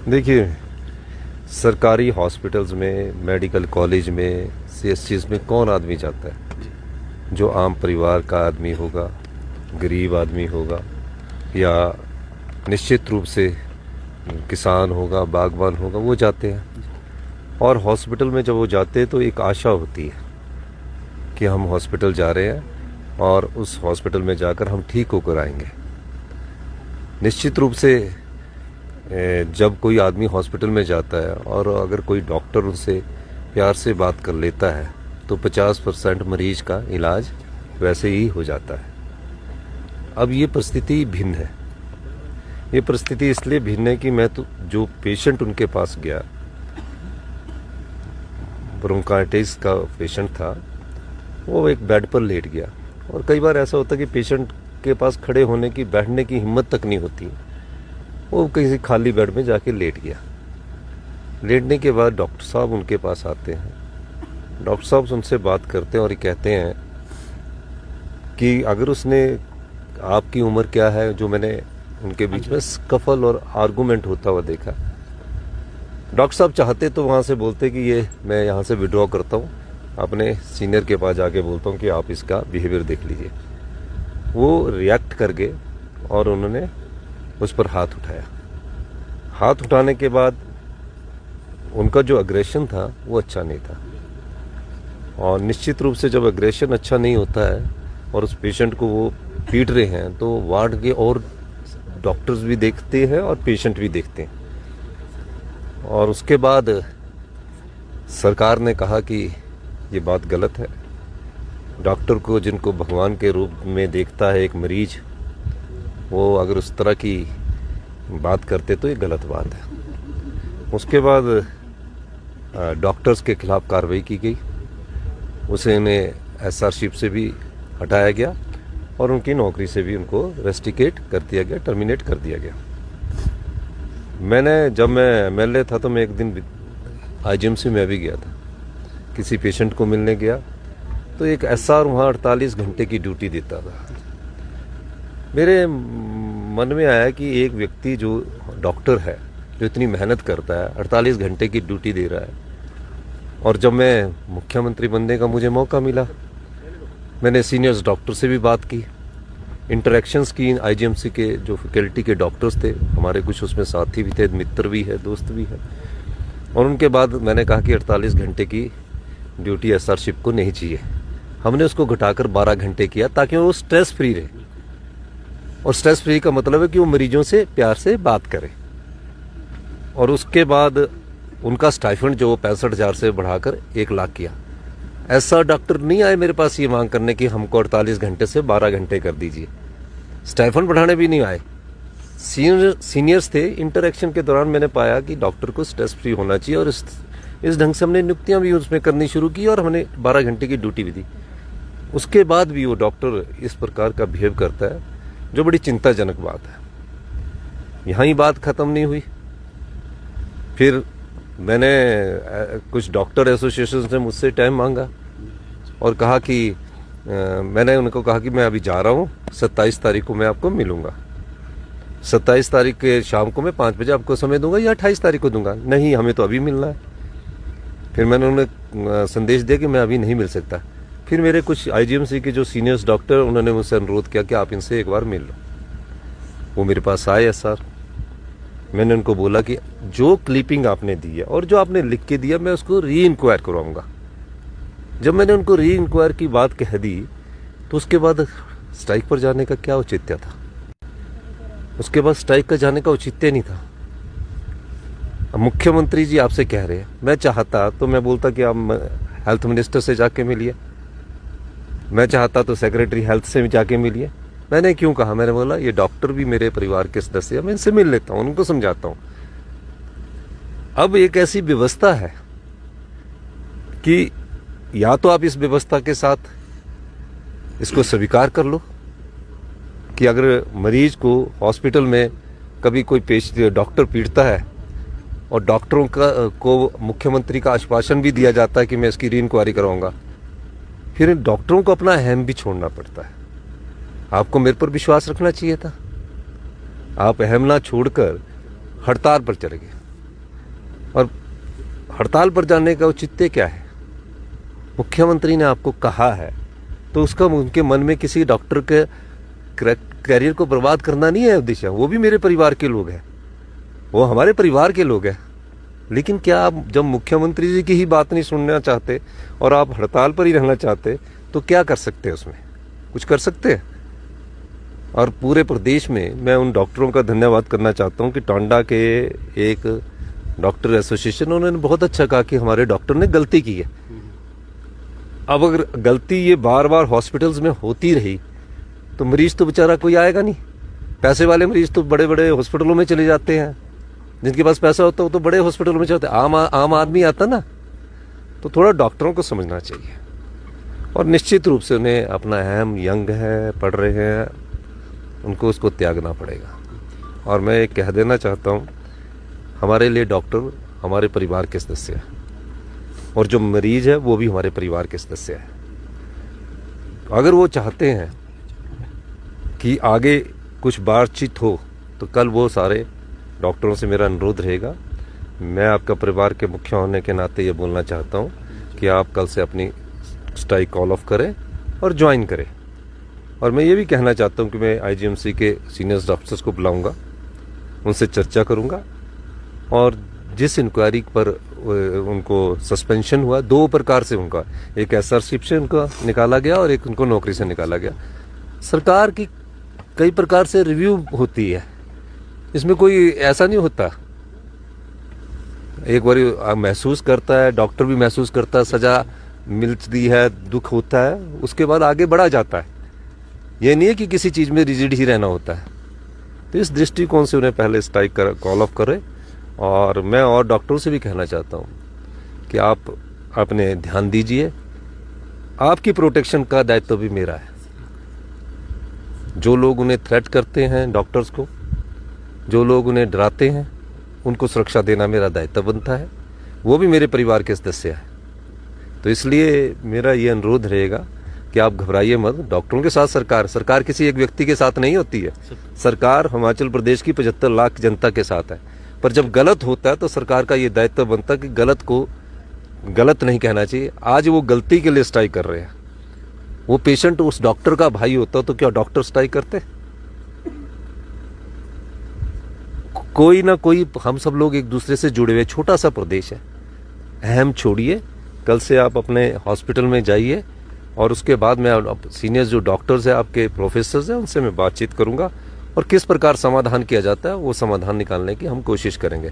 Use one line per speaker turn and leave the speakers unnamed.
देखिए, सरकारी हॉस्पिटल्स में, मेडिकल कॉलेज में, सीएससीज में कौन आदमी जाता है? जो आम परिवार का आदमी होगा, गरीब आदमी होगा, या निश्चित रूप से किसान होगा, बागवान होगा, वो जाते हैं। और हॉस्पिटल में जब वो जाते हैं तो एक आशा होती है कि हम हॉस्पिटल जा रहे हैं और उस हॉस्पिटल में जाकर हम ठीक होकर आएंगे। निश्चित रूप से जब कोई आदमी हॉस्पिटल में जाता है और अगर कोई डॉक्टर उनसे प्यार से बात कर लेता है तो 50% मरीज का इलाज वैसे ही हो जाता है। अब ये परिस्थिति भिन्न है। ये परिस्थिति इसलिए भिन्न है कि मैं तो जो पेशेंट उनके पास गया, ब्रोंकाइटिस का पेशेंट था, वो एक बेड पर लेट गया। और कई बार ऐसा होता है कि पेशेंट के पास खड़े होने की, बैठने की हिम्मत तक नहीं होती, वो किसी खाली बेड में जाके लेट गया। लेटने के बाद डॉक्टर साहब उनके पास आते हैं। डॉक्टर साहब उनसे बात करते हैं और ये कहते हैं कि अगर उसने, आपकी उम्र क्या है, जो मैंने उनके बीच में स्कफल और आर्गूमेंट होता हुआ देखा। डॉक्टर साहब चाहते तो वहाँ से बोलते कि ये मैं यहाँ से विड्रॉ करता हूँ, अपने सीनियर के पास जाके बोलता हूँ कि आप इसका बिहेवियर देख लीजिए। वो रिएक्ट कर गए और उन्होंने उस पर हाथ उठाया। हाथ उठाने के बाद उनका जो अग्रेशन था वो अच्छा नहीं था। और निश्चित रूप से जब अग्रेशन अच्छा नहीं होता है और उस पेशेंट को वो पीट रहे हैं तो वार्ड के और डॉक्टर्स भी देखते हैं और पेशेंट भी देखते हैं। और उसके बाद सरकार ने कहा कि ये बात गलत है। डॉक्टर को, जिनको भगवान के रूप में देखता है एक मरीज, वो अगर उस तरह की बात करते तो ये गलत बात है। उसके बाद डॉक्टर्स के खिलाफ कार्रवाई की गई। उसे उन्हें एसआरशिप से भी हटाया गया और उनकी नौकरी से भी उनको रेस्टिकेट कर दिया गया, टर्मिनेट कर दिया गया। जब मैं एमएलए था तो मैं एक दिन आईजीएमसी में भी गया था, किसी पेशेंट को मिलने गया तो एक एसआर वहाँ 48 घंटे की ड्यूटी देता था। मेरे मन में आया कि एक व्यक्ति जो डॉक्टर है, जो इतनी मेहनत करता है, 48 घंटे की ड्यूटी दे रहा है, और जब मैं मुख्यमंत्री बनने का मुझे मौका मिला, मैंने सीनियर्स डॉक्टर से भी बात की, इंटरेक्शंस की। आईजीएमसी के जो फैकल्टी के डॉक्टर्स थे, हमारे कुछ उसमें साथी भी थे, मित्र भी है, दोस्त भी है। और उनके बाद मैंने कहा कि 48 घंटे की ड्यूटी एसआरशिप को नहीं चाहिए। हमने उसको घटाकर 12 घंटे किया ताकि वो स्ट्रेस फ्री रहे। और स्ट्रेस फ्री का मतलब है कि वो मरीजों से प्यार से बात करे। और उसके बाद उनका स्टाइफंड जो 65,000 से बढ़ाकर 1 लाख किया। ऐसा डॉक्टर नहीं आए मेरे पास ये मांग करने की हमको 48 घंटे से 12 घंटे कर दीजिए। स्टाइफंड बढ़ाने भी नहीं आए। सीनियर्स थे। इंटरेक्शन के दौरान मैंने पाया कि डॉक्टर को स्ट्रेस फ्री होना चाहिए, और इस ढंग से हमने नियुक्तियां भी उसमें करनी शुरू की और हमने 12 घंटे की ड्यूटी भी दी। उसके बाद भी वो डॉक्टर इस प्रकार का बिहेव करता है, जो बड़ी चिंताजनक बात है। यहाँ ही बात खत्म नहीं हुई। फिर मैंने कुछ डॉक्टर एसोसिएशन से मुझसे टाइम मांगा और कहा कि मैंने उनको कहा कि मैं अभी जा रहा हूँ, 27 तारीख को मैं आपको मिलूंगा। 27 तारीख के शाम को मैं 5 बजे आपको समय दूंगा या 28 तारीख को दूंगा। नहीं, हमें तो अभी मिलना है। फिर मैंने उन्हें संदेश दिया कि मैं अभी नहीं मिल सकता। फिर मेरे कुछ आईजीएमसी के जो सीनियर्स डॉक्टर, उन्होंने मुझसे अनुरोध किया कि आप इनसे एक बार मिल लो। वो मेरे पास आए सर। मैंने उनको बोला कि जो क्लिपिंग आपने दी है और जो आपने लिख के दिया, मैं उसको री इंक्वायर करवाऊंगा। जब मैंने उनको री इंक्वायर की बात कह दी तो उसके बाद स्ट्राइक पर जाने का क्या औचित्य था? उसके बाद स्ट्राइक का जाने का औचित्य नहीं था। अब मुख्यमंत्री जी आपसे कह रहे हैं, मैं चाहता तो मैं बोलता कि आप हेल्थ मिनिस्टर से जाके मिलिए, मैं चाहता तो सेक्रेटरी हेल्थ से भी जाके मिलिए। मैंने क्यों कहा? मैंने बोला ये डॉक्टर भी मेरे परिवार के सदस्य हैं, मैं इनसे मिल लेता हूँ, उनको समझाता हूँ। अब एक ऐसी व्यवस्था है कि या तो आप इस व्यवस्था के साथ इसको स्वीकार कर लो कि अगर मरीज को हॉस्पिटल में कभी कोई डॉक्टर पीटता है और डॉक्टरों को मुख्यमंत्री का आश्वासन भी दिया जाता है कि मैं इसकी री इंक्वायरी कराऊंगा, फिर डॉक्टरों को अपना अहम भी छोड़ना पड़ता है। आपको मेरे पर विश्वास रखना चाहिए था। आप अहम ना छोड़कर हड़ताल पर चले गए। और हड़ताल पर जाने का औचित्य क्या है? मुख्यमंत्री ने आपको कहा है तो उसका उनके मन में किसी डॉक्टर के करियर को बर्बाद करना नहीं है उद्देश्य। वो भी मेरे परिवार के लोग हैं, वो हमारे परिवार के लोग हैं। लेकिन क्या आप जब मुख्यमंत्री जी की ही बात नहीं सुनना चाहते और आप हड़ताल पर ही रहना चाहते तो क्या कर सकते हैं? उसमें कुछ कर सकते हैं? और पूरे प्रदेश में मैं उन डॉक्टरों का धन्यवाद करना चाहता हूं कि टांडा के एक डॉक्टर एसोसिएशन, उन्होंने बहुत अच्छा कहा कि हमारे डॉक्टर ने गलती की है। अब अगर गलती ये बार बार हॉस्पिटल्स में होती रही तो मरीज तो बेचारा कोई आएगा नहीं। पैसे वाले मरीज तो बड़े बड़े हॉस्पिटलों में चले जाते हैं, जिनके पास पैसा होता है वो तो बड़े हॉस्पिटलों में जाते हैं। आम आदमी आता ना, तो थोड़ा डॉक्टरों को समझना चाहिए। और निश्चित रूप से उन्हें अपना अहम यंग है, पढ़ रहे हैं, उनको उसको त्यागना पड़ेगा। और मैं एक कह देना चाहता हूँ, हमारे लिए डॉक्टर हमारे परिवार के सदस्य है और जो मरीज है वो भी हमारे परिवार के सदस्य है। अगर वो चाहते हैं कि आगे कुछ बातचीत हो तो कल वो सारे डॉक्टरों से मेरा अनुरोध रहेगा। मैं आपका परिवार के मुखिया होने के नाते ये बोलना चाहता हूँ कि आप कल से अपनी स्ट्राइक कॉल ऑफ करें और ज्वाइन करें। और मैं ये भी कहना चाहता हूँ कि मैं आईजीएमसी के सीनियर डॉक्टर्स को बुलाऊंगा, उनसे चर्चा करूंगा और जिस इंक्वायरी पर उनको सस्पेंशन हुआ, दो प्रकार से उनका, एक एसआरशिप से उनका निकाला गया और एक उनको नौकरी से निकाला गया। सरकार की कई प्रकार से रिव्यू होती है, इसमें कोई ऐसा नहीं होता। एक बार महसूस करता है, डॉक्टर भी महसूस करता है, सजा मिलती है, दुख होता है, उसके बाद आगे बढ़ा जाता है। ये नहीं है कि किसी चीज में रिजिड ही रहना होता है। तो इस दृष्टिकोण से उन्हें पहले स्ट्राइक कॉल ऑफ करें। और मैं और डॉक्टरों से भी कहना चाहता हूँ कि आप अपने ध्यान दीजिए, आपकी प्रोटेक्शन का दायित्व भी मेरा है। जो लोग उन्हें थ्रेट करते हैं डॉक्टर्स को, जो लोग उन्हें डराते हैं, उनको सुरक्षा देना मेरा दायित्व बनता है। वो भी मेरे परिवार के सदस्य है। तो इसलिए मेरा ये अनुरोध रहेगा कि आप घबराइए मत। डॉक्टरों के साथ सरकार किसी एक व्यक्ति के साथ नहीं होती है। सरकार हिमाचल प्रदेश की 75 लाख जनता के साथ है। पर जब गलत होता है तो सरकार का ये दायित्व बनता है कि गलत को गलत नहीं कहना चाहिए। आज वो गलती के लिए स्ट्राइक कर रहे हैं। वो पेशेंट उस डॉक्टर का भाई होता तो क्या डॉक्टर स्ट्राइक करते? कोई ना कोई, हम सब लोग एक दूसरे से जुड़े हुए, छोटा सा प्रदेश है। अहम छोड़िए, कल से आप अपने हॉस्पिटल में जाइए और उसके बाद मैं सीनियर जो डॉक्टर्स हैं, आपके प्रोफेसर्स हैं, उनसे मैं बातचीत करूंगा और किस प्रकार समाधान किया जाता है वो समाधान निकालने की हम कोशिश करेंगे।